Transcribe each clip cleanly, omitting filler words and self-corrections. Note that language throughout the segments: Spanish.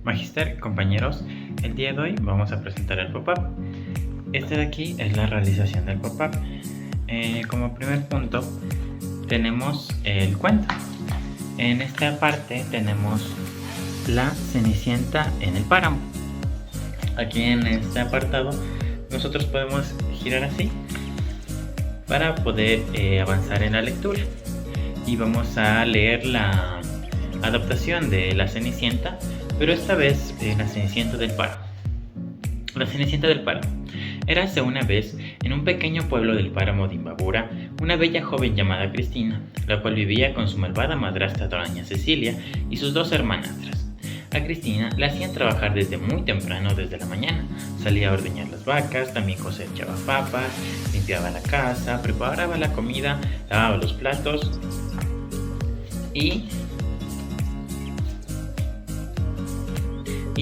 Magister, compañeros, el día de hoy vamos a presentar el pop-up. Este de aquí es la realización del pop-up. Como primer punto tenemos el cuento. En esta parte tenemos la Cenicienta en el páramo. Aquí en este apartado nosotros podemos girar así para poder avanzar en la lectura. Y vamos a leer la adaptación de la Cenicienta, pero esta vez la Cenicienta del páramo. La Cenicienta del páramo. Érase una vez, en un pequeño pueblo del páramo de Imbabura, una bella joven llamada Cristina, la cual vivía con su malvada madrastra doña Cecilia y sus dos hermanastras. A Cristina la hacían trabajar desde muy temprano, desde la mañana. Salía a ordeñar las vacas, también cosechaba papas, limpiaba la casa, preparaba la comida, lavaba los platos y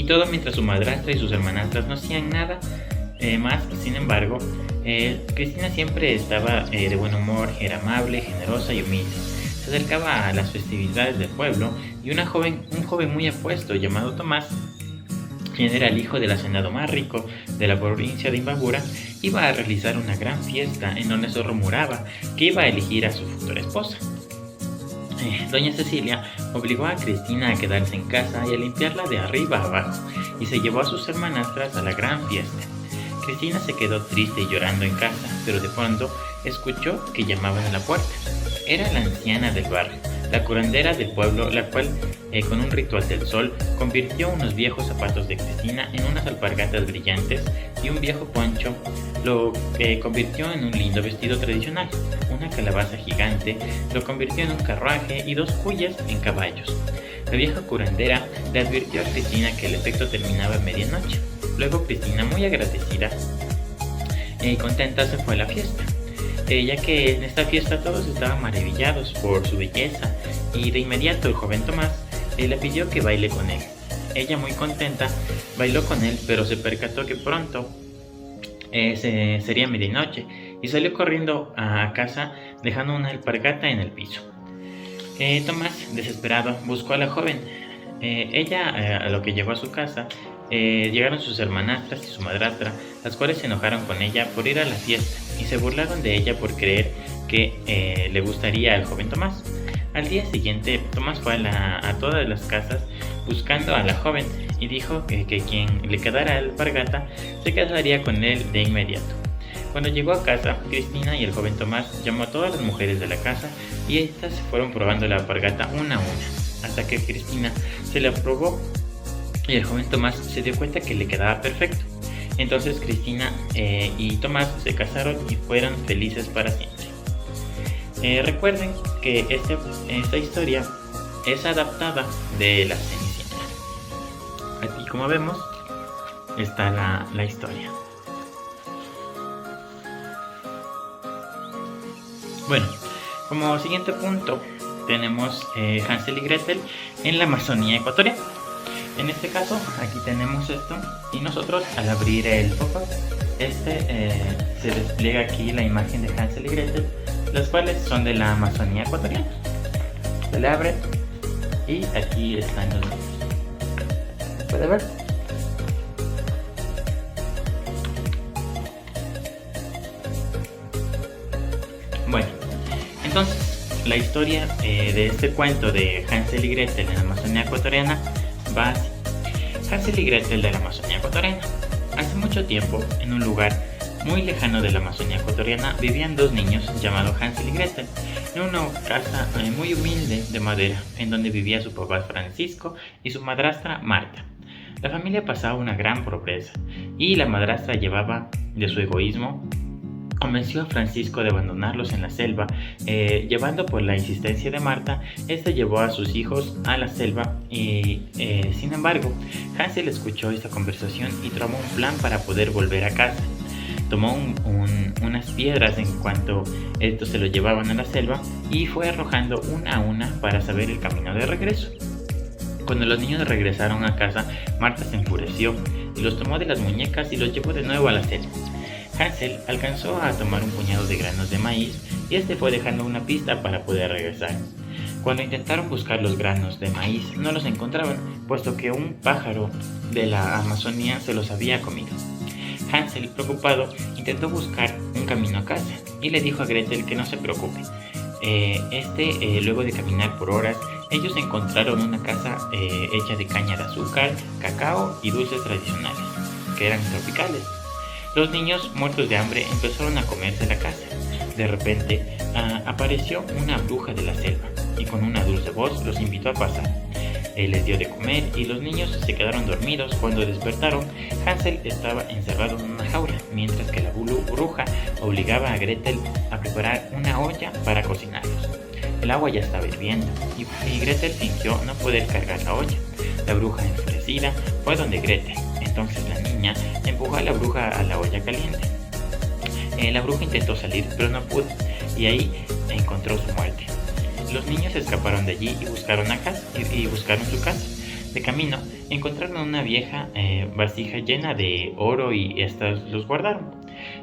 todo mientras su madrastra y sus hermanastras no hacían nada más. Sin embargo, Cristina siempre estaba de buen humor, era amable, generosa y humilde. Se acercaba a las festividades del pueblo y un joven muy apuesto llamado Tomás, quien era el hijo del hacendado más rico de la provincia de Imbabura, iba a realizar una gran fiesta en donde se rumoraba que iba a elegir a su futura esposa. Doña Cecilia obligó a Cristina a quedarse en casa y a limpiarla de arriba a abajo, y se llevó a sus hermanastras a la gran fiesta. Cristina se quedó triste y llorando en casa, pero de pronto escuchó que llamaban a la puerta. Era la anciana del barrio, la curandera del pueblo, la cual, con un ritual del sol, convirtió unos viejos zapatos de Cristina en unas alpargatas brillantes y un viejo poncho lo convirtió en un lindo vestido tradicional. Una calabaza gigante lo convirtió en un carruaje y dos cuyas en caballos. La vieja curandera le advirtió a Cristina que el efecto terminaba a medianoche. Luego Cristina, muy agradecida y contenta, se fue a la fiesta, ya que en esta fiesta todos estaban maravillados por su belleza, y de inmediato el joven Tomás le pidió que baile con él. Ella, muy contenta, bailó con él, pero se percató que pronto sería medianoche y salió corriendo a casa dejando una alpargata en el piso. Tomás, desesperado, buscó a la joven. A lo que llegó a su casa, llegaron sus hermanastras y su madrastra, las cuales se enojaron con ella por ir a la fiesta y se burlaron de ella por creer que le gustaría al joven Tomás. Al día siguiente, Tomás fue a todas las casas buscando a la joven y dijo que quien le quedara la alpargata se casaría con él de inmediato. Cuando llegó a casa, Cristina y el joven Tomás llamó a todas las mujeres de la casa y estas se fueron probando la alpargata una a una, hasta que Cristina se la probó y el joven Tomás se dio cuenta que le quedaba perfecto. Entonces Cristina y Tomás se casaron y fueron felices para siempre. Recuerden que esta historia es adaptada de la Cenicienta. Aquí, como vemos, está la historia. Bueno, como siguiente punto tenemos Hansel y Gretel en la Amazonía ecuatoriana. En este caso, aquí tenemos esto, y nosotros, al abrir el pop-up, se despliega aquí la imagen de Hansel y Gretel, las cuales son de la Amazonía ecuatoriana. Se le abre y aquí están los niños. ¿Se puede ver? Bueno, entonces la historia de este cuento de Hansel y Gretel en la Amazonía ecuatoriana va así. Hansel y Gretel de la Amazonía ecuatoriana. Hace mucho tiempo, en un lugar muy lejano de la Amazonía ecuatoriana, vivían dos niños llamados Hansel y Gretel en una casa muy humilde de madera, en donde vivía su papá Francisco y su madrastra Marta. La familia pasaba una gran pobreza y la madrastra, llevaba de su egoísmo, convenció a Francisco de abandonarlos en la selva. Llevando por la insistencia de Marta, este llevó a sus hijos a la selva y, sin embargo, Hansel escuchó esta conversación y tramó un plan para poder volver a casa. Tomó unas piedras en cuanto estos se lo llevaban a la selva y fue arrojando una a una para saber el camino de regreso. Cuando los niños regresaron a casa, Marta se enfureció y los tomó de las muñecas y los llevó de nuevo a la selva. Hansel alcanzó a tomar un puñado de granos de maíz y este fue dejando una pista para poder regresar. Cuando intentaron buscar los granos de maíz, no los encontraban, puesto que un pájaro de la Amazonía se los había comido. Hansel, preocupado, intentó buscar un camino a casa y le dijo a Gretel que no se preocupe. Luego de caminar por horas, ellos encontraron una casa hecha de caña de azúcar, cacao y dulces tradicionales, que eran tropicales. Los niños, muertos de hambre, empezaron a comerse la casa. De repente, apareció una bruja de la selva y con una dulce voz los invitó a pasar. Les dio de comer y los niños se quedaron dormidos. Cuando despertaron, Hansel estaba encerrado en una jaula, mientras que la bruja obligaba a Gretel a preparar una olla para cocinarlos. El agua ya estaba hirviendo y Gretel fingió no poder cargar la olla. La bruja, enfurecida, fue donde Gretel. Entonces la niña empujó a la bruja a la olla caliente. La bruja intentó salir, pero no pudo, y ahí encontró su muerte. Los niños escaparon de allí y buscaron su casa. De camino, encontraron una vieja vasija llena de oro y estas los guardaron.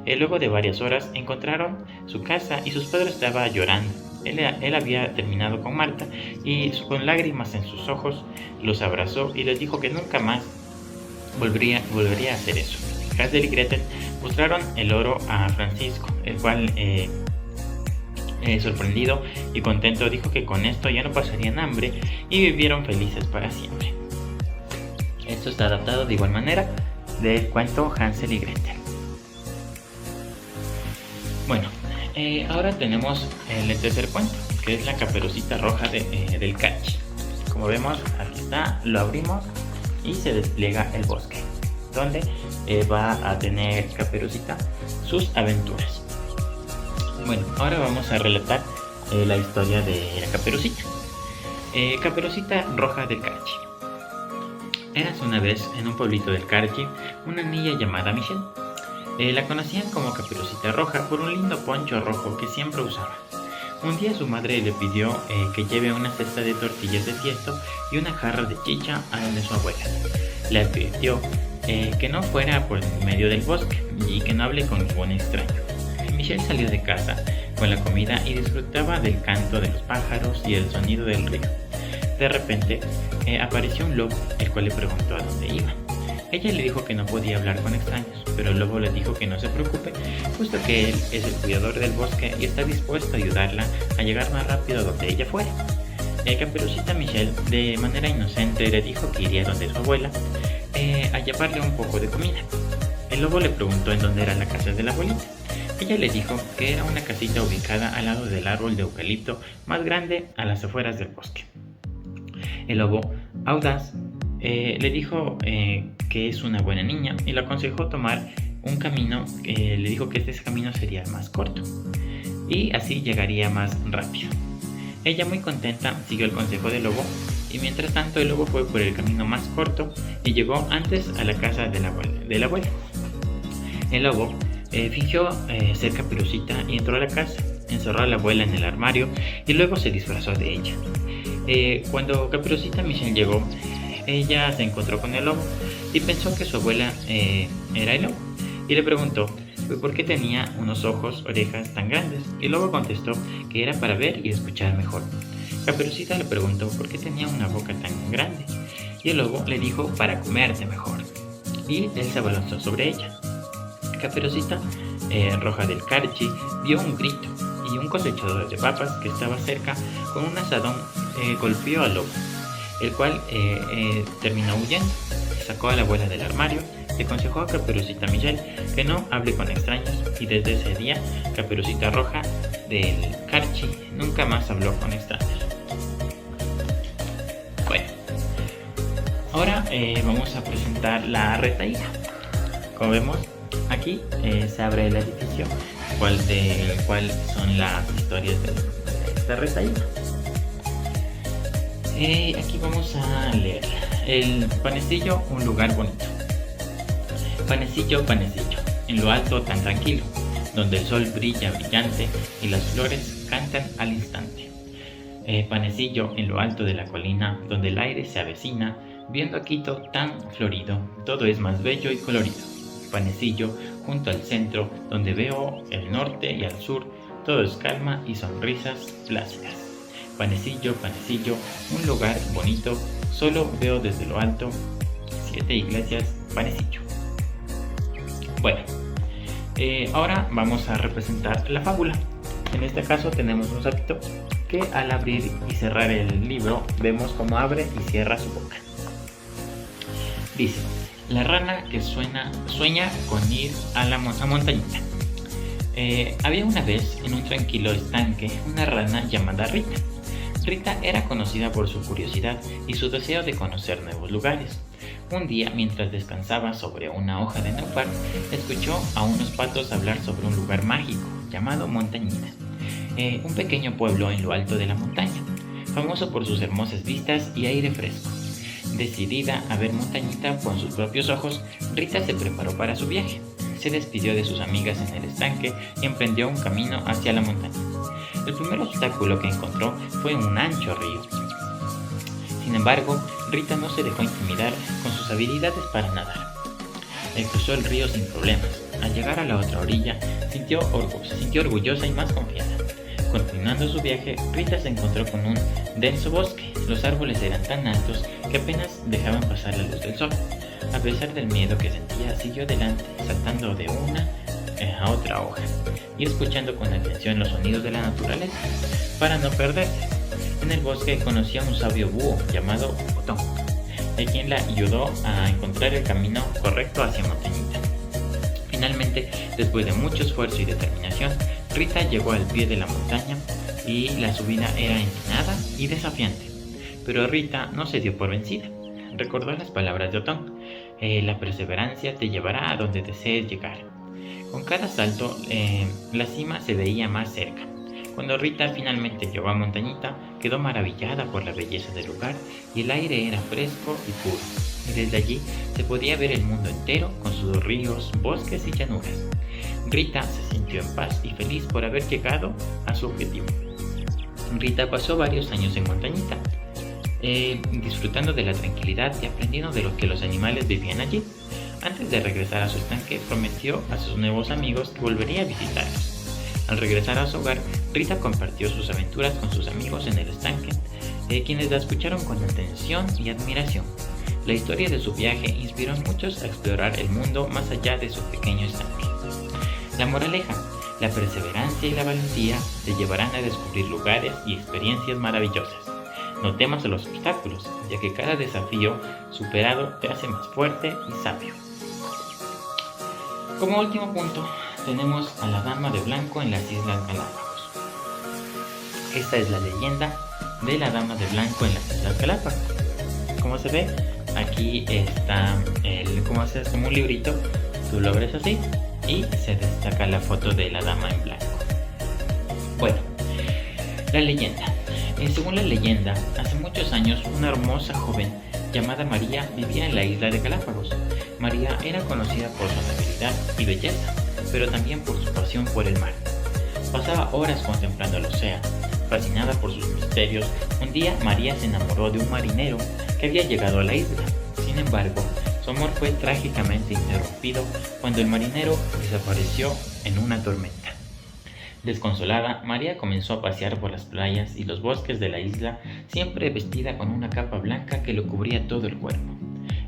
Luego de varias horas, encontraron su casa y sus padres estaban llorando. Él había terminado con Marta y con lágrimas en sus ojos los abrazó y les dijo que nunca más volvería a hacer eso. Hansel y Gretel mostraron el oro a Francisco, el cual, sorprendido y contento, dijo que con esto ya no pasarían hambre y vivieron felices para siempre. Esto está adaptado de igual manera del cuento Hansel y Gretel. Bueno, ahora tenemos el tercer cuento, que es la Caperucita Roja del Carchi. Como vemos, aquí está, lo abrimos y se despliega el bosque, donde va a tener Caperucita sus aventuras. Bueno, ahora vamos a relatar la historia de la Caperucita. Caperucita Roja del Carchi. Érase una vez en un pueblito del Carchi una niña llamada Michelle. La conocían como Caperucita Roja por un lindo poncho rojo que siempre usaba. Un día su madre le pidió que lleve una cesta de tortillas de tiesto y una jarra de chicha a donde su abuela. Le advirtió que no fuera por medio del bosque y que no hable con ningún extraño. Michelle salió de casa con la comida y disfrutaba del canto de los pájaros y el sonido del río. De repente apareció un lobo, el cual le preguntó a dónde iba. Ella le dijo que no podía hablar con extraños, pero el lobo le dijo que no se preocupe, puesto que él es el cuidador del bosque y está dispuesto a ayudarla a llegar más rápido a donde ella fuera. Caperucita Michelle, de manera inocente, le dijo que iría donde su abuela a llevarle un poco de comida. El lobo le preguntó en dónde era la casa de la abuelita. Ella le dijo que era una casita ubicada al lado del árbol de eucalipto más grande a las afueras del bosque. El lobo, audaz, le dijo que es una buena niña y le aconsejó tomar un camino. Le dijo que este camino sería más corto y así llegaría más rápido. Ella, muy contenta, siguió el consejo del lobo y mientras tanto el lobo fue por el camino más corto y llegó antes a la casa de la abuela. El lobo fingió ser Caperucita y entró a la casa, encerró a la abuela en el armario y luego se disfrazó de ella. Cuando Caperucita Michelle llegó, ella se encontró con el lobo y pensó que su abuela era el lobo y le preguntó por qué tenía unos orejas tan grandes, y el lobo contestó que era para ver y escuchar mejor. Caperucita le preguntó por qué tenía una boca tan grande y el lobo le dijo para comerte mejor, y él se abalanzó sobre ella. Caperucita Roja del Carchi dio un grito y un cosechador de papas que estaba cerca con un asadón golpeó al lobo, el cual terminó huyendo. Sacó a la abuela del armario, le aconsejó a Caperucita Michelle que no hable con extraños y desde ese día Caperucita Roja del Carchi nunca más habló con extraños. Bueno, ahora vamos a presentar la retahíla. Como vemos, aquí se abre el edificio, del cual son las historias de esta retahíla. Aquí vamos a leer. El panecillo, un lugar bonito. Panecillo, panecillo, en lo alto tan tranquilo, donde el sol brilla brillante y las flores cantan al instante. Panecillo, en lo alto de la colina, donde el aire se avecina, viendo a Quito tan florido, todo es más bello y colorido. Panecillo, junto al centro, donde veo el norte y al sur, todo es calma y sonrisas plácidas. Panecillo, panecillo, un lugar bonito, solo veo desde lo alto 7 iglesias, panecillo. Bueno, ahora vamos a representar la fábula. En este caso tenemos un sapito que al abrir y cerrar el libro vemos cómo abre y cierra su boca. Dice: la rana que sueña con ir a montañita. Había una vez en un tranquilo estanque una rana llamada Rita. Rita era conocida por su curiosidad y su deseo de conocer nuevos lugares. Un día, mientras descansaba sobre una hoja de nopal, escuchó a unos patos hablar sobre un lugar mágico llamado Montañita, un pequeño pueblo en lo alto de la montaña, famoso por sus hermosas vistas y aire fresco. Decidida a ver Montañita con sus propios ojos, Rita se preparó para su viaje. Se despidió de sus amigas en el estanque y emprendió un camino hacia la montaña. El primer obstáculo que encontró fue un ancho río. Sin embargo, Rita no se dejó intimidar con sus habilidades para nadar. Cruzó el río sin problemas. Al llegar a la otra orilla, se sintió orgullosa y más confiada. Continuando su viaje, Rita se encontró con un denso bosque. Los árboles eran tan altos que apenas dejaban pasar la luz del sol. A pesar del miedo que sentía, siguió adelante, saltando de una a otra hoja y escuchando con atención los sonidos de la naturaleza para no perderse. En el bosque conoció a un sabio búho llamado Otón, quien la ayudó a encontrar el camino correcto hacia Montañita. Finalmente, después de mucho esfuerzo y determinación, Rita llegó al pie de la montaña y la subida era empinada y desafiante. Pero Rita no se dio por vencida. Recordó las palabras de Otón: la perseverancia te llevará a donde desees llegar. Con cada salto, la cima se veía más cerca. Cuando Rita finalmente llegó a Montañita, quedó maravillada por la belleza del lugar y el aire era fresco y puro. Desde allí se podía ver el mundo entero con sus ríos, bosques y llanuras. Rita se sintió en paz y feliz por haber llegado a su objetivo. Rita pasó varios años en Montañita, disfrutando de la tranquilidad y aprendiendo de lo que los animales vivían allí. Antes de regresar a su estanque, prometió a sus nuevos amigos que volvería a visitarlos. Al regresar a su hogar, Rita compartió sus aventuras con sus amigos en el estanque, quienes la escucharon con atención y admiración. La historia de su viaje inspiró a muchos a explorar el mundo más allá de su pequeño estanque. La moraleja: la perseverancia y la valentía te llevarán a descubrir lugares y experiencias maravillosas. No temas a los obstáculos, ya que cada desafío superado te hace más fuerte y sabio. Como último punto, tenemos a la Dama de Blanco en las Islas Galápagos. Esta es la leyenda de la Dama de Blanco en las Islas Galápagos. Como se ve, aquí está como un librito, tú lo abres así y se destaca la foto de la Dama en Blanco. Bueno, la leyenda. Según la leyenda, hace muchos años una hermosa joven llamada María vivía en la isla de Galápagos. María era conocida por su amabilidad y belleza, pero también por su pasión por el mar. Pasaba horas contemplando el océano, fascinada por sus misterios. Un día María se enamoró de un marinero que había llegado a la isla. Sin embargo, su amor fue trágicamente interrumpido cuando el marinero desapareció en una tormenta. Desconsolada, María comenzó a pasear por las playas y los bosques de la isla, siempre vestida con una capa blanca que le cubría todo el cuerpo.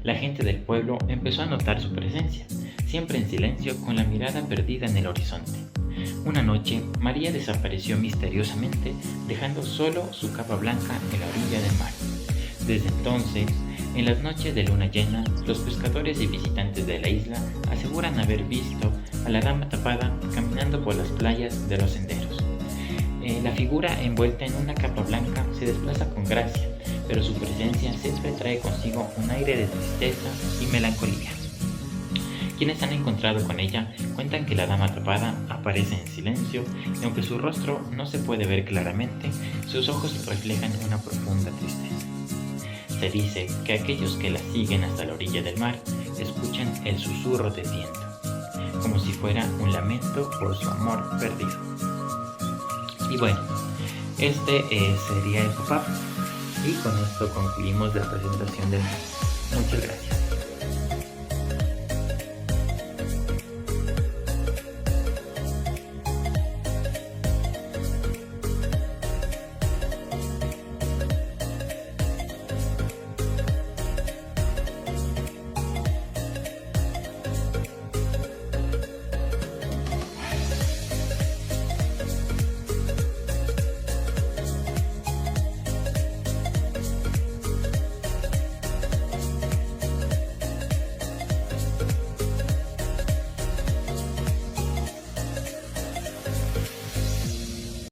La gente del pueblo empezó a notar su presencia, siempre en silencio, con la mirada perdida en el horizonte. Una noche, María desapareció misteriosamente, dejando solo su capa blanca en la orilla del mar. Desde entonces, en las noches de luna llena, los pescadores y visitantes de la isla aseguran haber visto a la dama tapada caminando por las playas de los senderos. La figura envuelta en una capa blanca se desplaza con gracia, pero su presencia siempre trae consigo un aire de tristeza y melancolía. Quienes han encontrado con ella cuentan que la dama tapada aparece en silencio y aunque su rostro no se puede ver claramente, sus ojos reflejan una profunda tristeza. Se dice que aquellos que la siguen hasta la orilla del mar escuchan el susurro del viento, como si fuera un lamento por su amor perdido. Y bueno, este sería el pop-up y con esto concluimos la presentación del libro. Muchas gracias.